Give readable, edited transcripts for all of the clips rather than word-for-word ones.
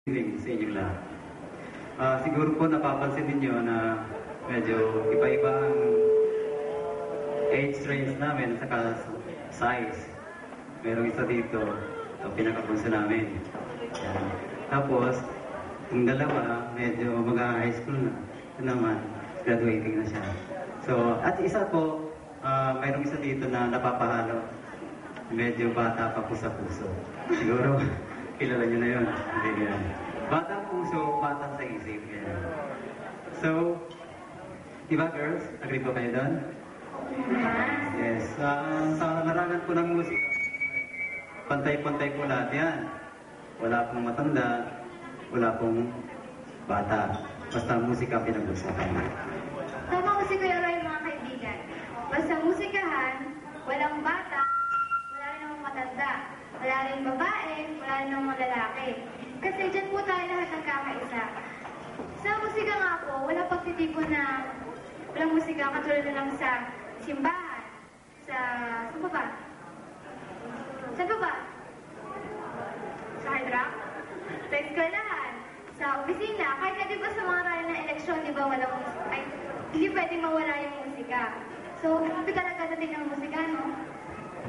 Feeling sa inyong lahat. Siguro po napapansin ninyo na medyo iba-iba ang age range namin at saka size. Merong isa dito, ang pinakabunso namin. Yan. Tapos, yung dalawa, medyo mga high school na. Ito naman, graduating na siya. So, at isa po, mayroong isa dito na napapahalo. Medyo bata pa po sa puso. Siguro, kilala nyo na yun. Hindi yan. Batang puso, batang sa isip. Yan. So, diba girls? Agree po kayo doon? Yes. Sa larangan po ng musika, pantay-pantay po lahat yan. Wala pong matanda, wala pong bata. Basta musika pinag-usapan. Tama ko si Kuya Roy, mga kaibigan. Basta musikahan, walang bata, wala rin namang matanda. Wala rin babae, wala rin namang lalaki. Kasi dyan po tayo lahat nagkakaisa. Sa musika nga po, wala pagtitipon na walang musika katulad na lang sa simbahan. Saan pa ba? Saan pa ba? Sa hard rock? Sa eskwelahan? Sa opisina? Kahit na di ba sa mga rally ng eleksyon, di ba walang musika? Ay, hindi pwedeng mawala yung musika. So, ito talaga natin ng musika, no?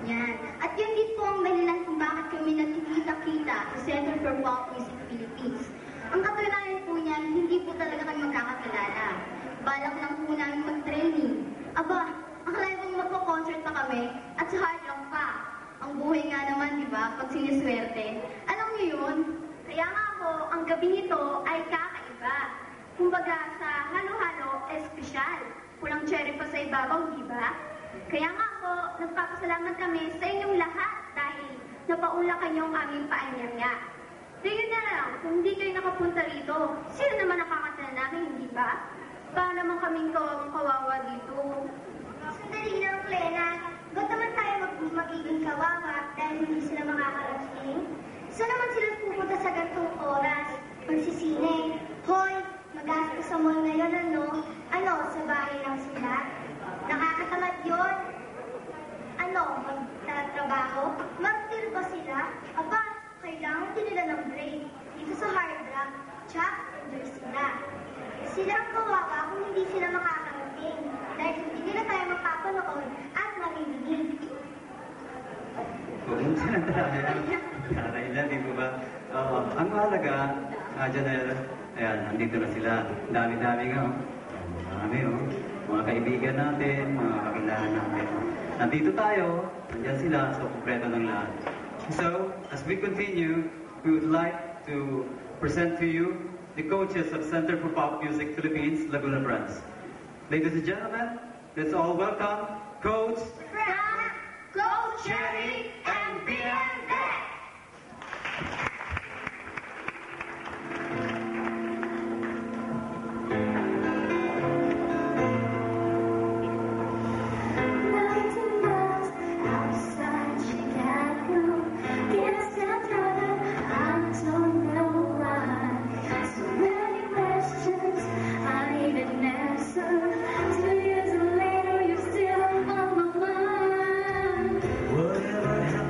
Yan. At yun din po ang dahilan kung bakit kami nagkikita-kita sa Center for Pop Music Philippines. Ang katunayan po niyan, hindi po talaga kami magkakakilala. Balak lang po namin mag-training. Aba, akalain kong magpo-concert pa kami at sa hard rock pa. Ang buhay nga naman, di ba, pag siniswerte. Alam niyo yun? Kaya nga po, ang gabi nito ay kakaiba. Kumbaga sa halo-halo, espesyal. Pulang cherry pa sa ibabaw, di ba? Kaya nga po, nagpapasalamat kami sa inyong lahat dahil napaula kanyong aming paanyaya. Tingin na lang, kung hindi kayo nakapunta rito, sino naman nakakasala namin, hindi ba? Para naman kaming kawawa dito. Sandali lang, Lena. Ba't naman tayo magiging kawawa dahil hindi sila makakarating? Saan naman sila pupunta sa gantong oras? Magsisine. Hoy, mag-aasal sa mall ngayon, ano? Ano, sa bahay lang sila? Nakakatamad yun. Ano, magtatrabaho? Mag-deal ba sila? Aba, kailangan din nila ng break. Dito sa hard rock, tsak, enjoy sila. Sila ang kawawa kung hindi sila makakarating. Dahil hindi nila tayo mapapanood at marinig. Pumunta na tayo. Karay na, di ba? Ang mahalaga, Janelle, ayan, nandito na sila. Dami-dami nga. Marami, mga kaibigan natin, mga kakilala natin. Nandito tayo, nandiyan sila, so kumpleto ng lahat. So, as we continue, we would like to present to you the coaches of Center for Pop Music Philippines, Laguna Branch. Ladies and gentlemen, let's all welcome Coach Frank, Coach Cherry, and BND! Whatever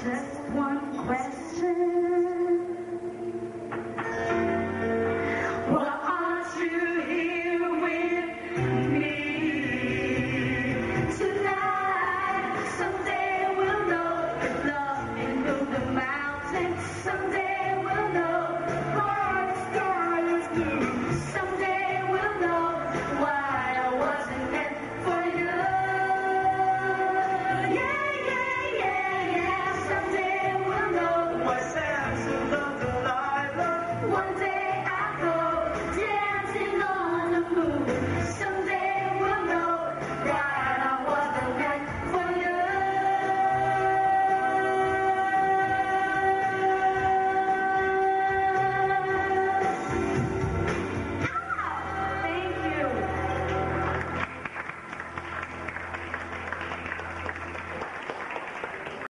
Just one question.